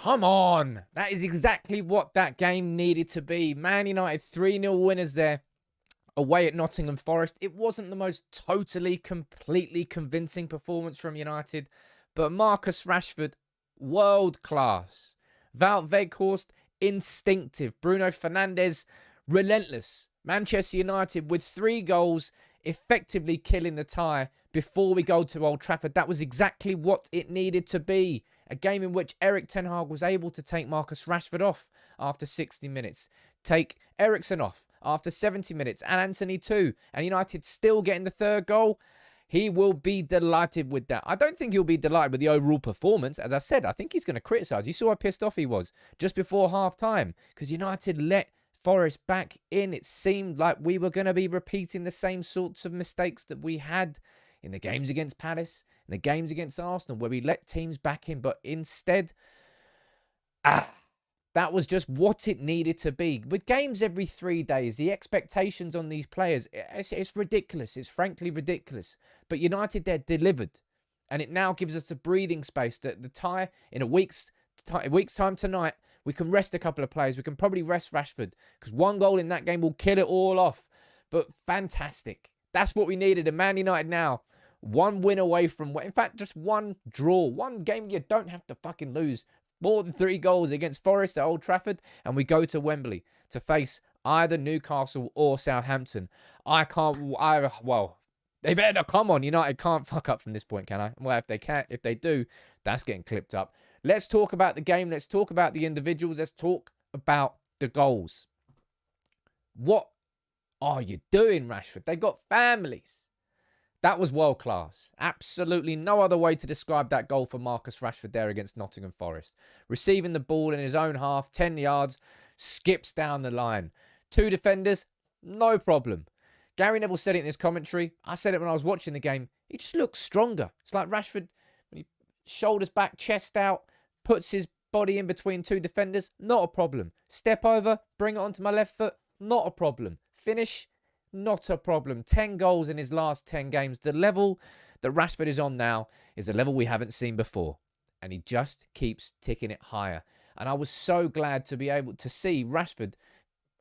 Come on. That is exactly what that game needed to be. Man United 3-0 winners there away at Nottingham Forest. It wasn't the most totally, completely convincing performance from United, but Marcus Rashford, world class. Wout Weghorst, instinctive. Bruno Fernandes, relentless. Manchester United with 3 goals, effectively killing the tie before we go to Old Trafford. That was exactly what it needed to be. A game in which Erik Ten Hag was able to take Marcus Rashford off after 60 minutes. Take Eriksen off after 70 minutes. And Antony too. And United still getting the 3rd goal. He will be delighted with that. I don't think he'll be delighted with the overall performance. As I said, I think he's going to criticise. You saw how pissed off he was just before half-time. Because United let Forest back in. It seemed like we were going to be repeating the same sorts of mistakes that we had in the games against Palace, in the games against Arsenal, where we let teams back in. But instead, that was just what it needed to be. With games every 3 days, the expectations on these players, it's ridiculous. It's frankly ridiculous. But United, they're delivered. And it now gives us a breathing space that the tie in a week's time tonight, we can rest a couple of players. We can probably rest Rashford because 1 goal in that game will kill it all off. But fantastic. That's what we needed. And Man United now, 1 win away from, in fact, just 1 draw. 1 game you don't have to fucking lose. More than 3 goals against Forest at Old Trafford. And we go to Wembley to face either Newcastle or Southampton. Well, they better come on. United can't fuck up from this point, can I? Well, if they do, that's getting clipped up. Let's talk about the game. Let's talk about the individuals. Let's talk about the goals. What are you doing, Rashford? They got families. That was world class. Absolutely no other way to describe that goal for Marcus Rashford there against Nottingham Forest. Receiving the ball in his own half, 10 yards, skips down the line. 2 defenders, no problem. Gary Neville said it in his commentary. I said it when I was watching the game. He just looks stronger. It's like Rashford, when he shoulders back, chest out, puts his body in between 2 defenders, not a problem. Step over, bring it onto my left foot, not a problem. Finish, not a problem. 10 goals in his last 10 games. The level that Rashford is on now is a level we haven't seen before. And he just keeps ticking it higher. And I was so glad to be able to see Rashford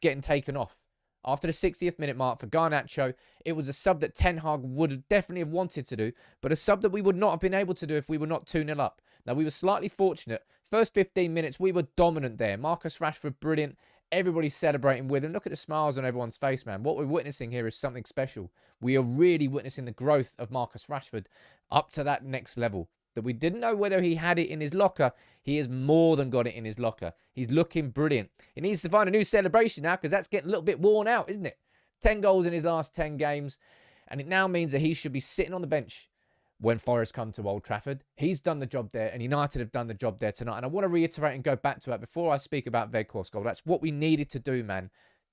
getting taken off. After the 60th minute mark for Garnacho, it was a sub that Ten Hag would have definitely have wanted to do, but a sub that we would not have been able to do if we were not 2-0 up. Now, we were slightly fortunate. First 15 minutes, we were dominant there. Marcus Rashford, brilliant. Everybody's celebrating with him. Look at the smiles on everyone's face, man. What we're witnessing here is something special. We are really witnessing the growth of Marcus Rashford up to that next level. That we didn't know whether he had it in his locker. He has more than got it in his locker. He's looking brilliant. He needs to find a new celebration now because that's getting a little bit worn out, isn't it? 10 goals in his last 10 games. And it now means that he should be sitting on the bench when Forest come to Old Trafford. He's done the job there and United have done the job there tonight. And I want to reiterate and go back to that before I speak about Weghorst's goal. That's what we needed to do, man.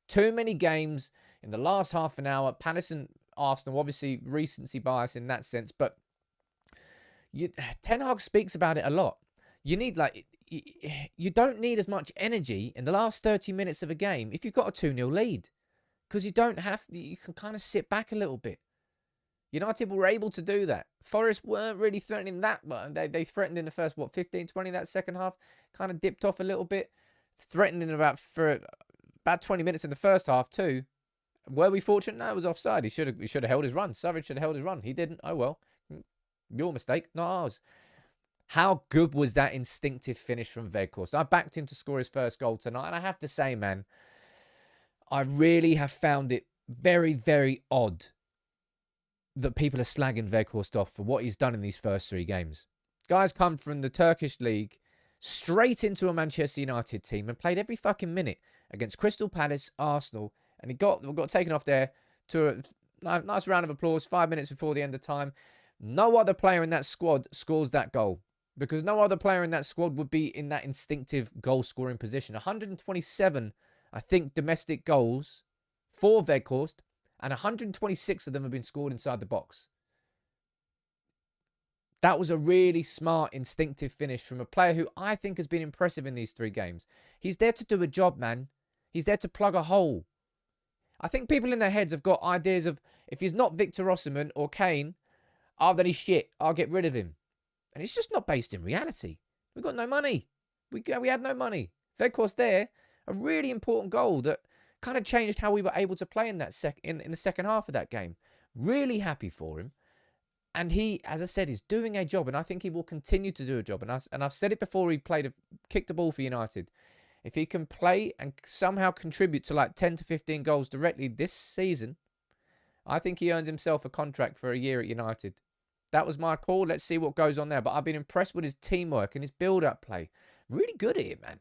Too many games in the last half an hour. Palace and Arsenal, obviously recency bias in that sense, but Ten Hag speaks about it a lot. You don't need as much energy in the last 30 minutes of a game if you've got a 2-0 lead. Because you can kind of sit back a little bit. United were able to do that. Forest weren't really threatening that much. They threatened in the first, 15, 20 that second half. Kind of dipped off a little bit. Threatening for about 20 minutes in the first half too. Were we fortunate? No, it was offside. He should have held his run. Savage should have held his run. He didn't. Oh well. Your mistake, not ours. How good was that instinctive finish from Weghorst? I backed him to score his first goal tonight. And I have to say, man, I really have found it very, very odd that people are slagging Weghorst off for what he's done in these first 3 games. Guys come from the Turkish league straight into a Manchester United team and played every fucking minute against Crystal Palace, Arsenal, and he got taken off there to a nice round of applause 5 minutes before the end of time. No other player in that squad scores that goal because no other player in that squad would be in that instinctive goal-scoring position. 127, I think, domestic goals for Weghorst, and 126 of them have been scored inside the box. That was a really smart, instinctive finish from a player who I think has been impressive in these 3 games. He's there to do a job, man. He's there to plug a hole. I think people in their heads have got ideas of, if he's not Victor Osimhen or Kane, then he's shit. I'll get rid of him. And it's just not based in reality. We've got no money. We had no money. Weghorst there, a really important goal that kind of changed how we were able to play in that in the second half of that game. Really happy for him. And he, as I said, is doing a job, and I think he will continue to do a job. And I've said it before, he kicked the ball for United. If he can play and somehow contribute to like 10 to 15 goals directly this season, I think he earns himself a contract for a year at United. That was my call. Let's see what goes on there. But I've been impressed with his teamwork and his build-up play. Really good at it, man.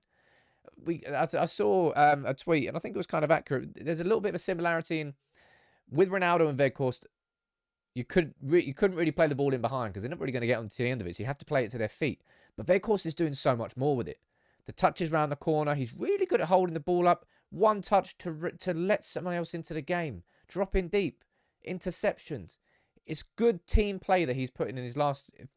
I saw a tweet, and I think it was kind of accurate. There's a little bit of a similarity with Ronaldo and Weghorst. You couldn't really play the ball in behind because they're not really going to get on to the end of it. So you have to play it to their feet. But Weghorst is doing so much more with it. The touches round the corner. He's really good at holding the ball up. One touch to let someone else into the game. Drop in deep. Interceptions. It's good team play that he's putting in his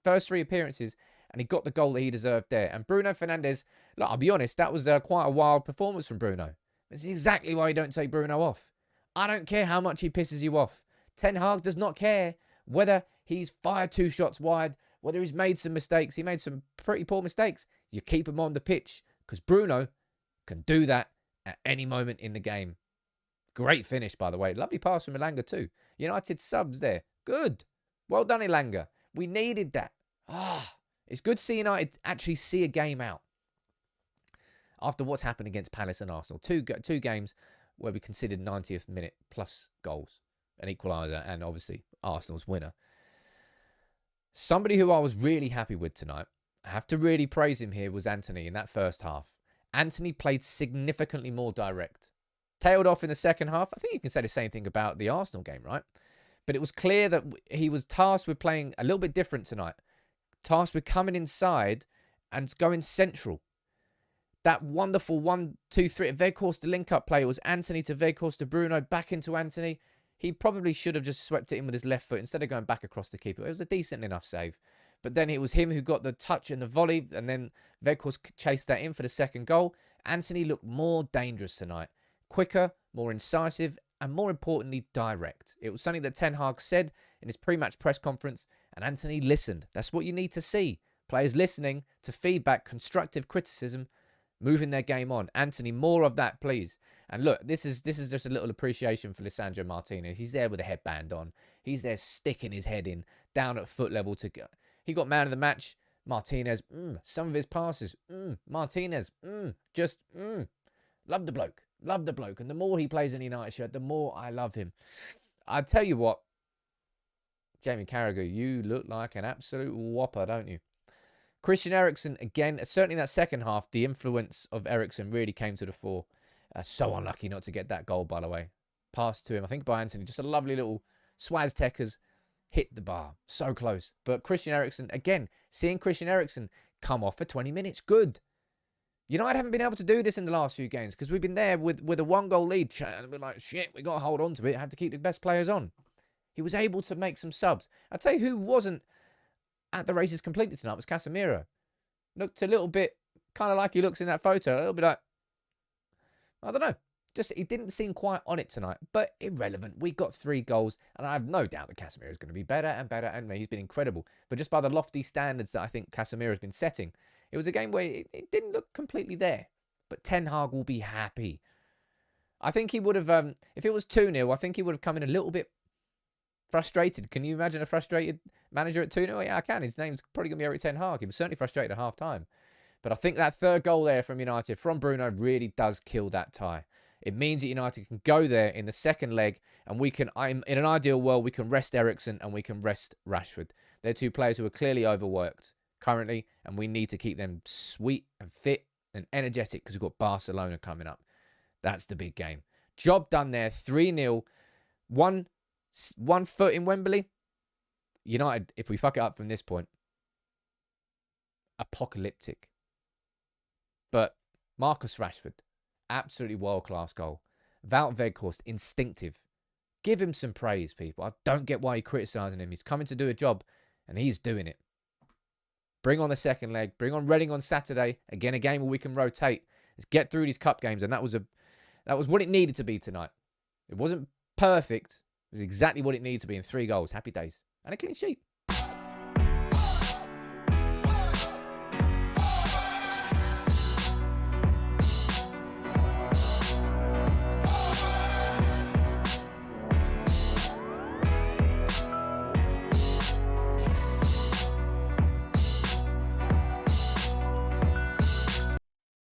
first 3 appearances, and he got the goal that he deserved there. And Bruno Fernandes, look, I'll be honest, that was quite a wild performance from Bruno. This is exactly why you don't take Bruno off. I don't care how much he pisses you off. Ten Hag does not care whether he's fired 2 shots wide, whether he's made some mistakes. He made some pretty poor mistakes. You keep him on the pitch because Bruno can do that at any moment in the game. Great finish, by the way. Lovely pass from Elanga too. United subs there. Good. Well done, Elanga. We needed that. It's good to see United actually see a game out after what's happened against Palace and Arsenal. Two games where we considered 90th minute plus goals, an equaliser, and obviously Arsenal's winner. Somebody who I was really happy with tonight, I have to really praise him here, was Antony in that first half. Antony played significantly more direct. Tailed off in the second half. I think you can say the same thing about the Arsenal game, right? But it was clear that he was tasked with playing a little bit different tonight. Tasked with coming inside and going central. That wonderful 1-2-3 Weghorst, the link-up play. It was Antony to Weghorst to Bruno, back into Antony. He probably should have just swept it in with his left foot instead of going back across the keeper. It was a decent enough save. But then it was him who got the touch and the volley, and then Weghorst chased that in for the second goal. Antony looked more dangerous tonight. Quicker, more incisive, and more importantly, direct. It was something that Ten Hag said in his pre-match press conference, and Antony listened. That's what you need to see. Players listening to feedback, constructive criticism, moving their game on. Antony, more of that, please. And look, this is just a little appreciation for Lisandro Martinez. He's there with a headband on. He's there sticking his head in, down at foot level to go. He got man of the match. Martinez, some of his passes, Martinez, love the bloke. Love the bloke. And the more he plays in the United shirt, the more I love him. I tell you what, Jamie Carragher, you look like an absolute whopper, don't you? Christian Eriksen, again, certainly in that second half, the influence of Eriksen really came to the fore. So unlucky not to get that goal, by the way. Passed to him, I think, by Antony. Just a lovely little Swaztekers. Hit the bar. So close. But Christian Eriksen, again, seeing Christian Eriksen come off for 20 minutes. Good. United haven't been able to do this in the last few games because we've been there with a 1-goal lead and we're like, shit, we got to hold on to it. Have to keep the best players on. He was able to make some subs. I'll tell you who wasn't at the races completely tonight was Casemiro. Looked a little bit kind of like he looks in that photo. A little bit like, I don't know. Just, he didn't seem quite on it tonight, but irrelevant. We got 3 goals, and I have no doubt that Casemiro is going to be better and better, and he's been incredible. But just by the lofty standards that I think Casemiro has been setting, it was a game where it didn't look completely there. But Ten Hag will be happy. I think he would have, if it was 2-0, I think he would have come in a little bit frustrated. Can you imagine a frustrated manager at 2-0? Yeah, I can. His name's probably going to be Erik Ten Hag. He was certainly frustrated at half-time. But I think that third goal there from United, from Bruno, really does kill that tie. It means that United can go there in the second leg, and we can, in an ideal world, we can rest Eriksen and we can rest Rashford. They're 2 players who are clearly overworked currently, and we need to keep them sweet and fit and energetic because we've got Barcelona coming up. That's the big game. Job done there, 3-0. One foot in Wembley. United, if we fuck it up from this point, apocalyptic. But Marcus Rashford, absolutely world-class goal. Wout Weghorst, instinctive. Give him some praise, people. I don't get why you're criticising him. He's coming to do a job, and he's doing it. Bring on the second leg. Bring on Reading on Saturday. Again, a game where we can rotate. Let's get through these cup games, and that was what it needed to be tonight. It wasn't perfect. It was exactly what it needed to be in 3 goals. Happy days. And a clean sheet.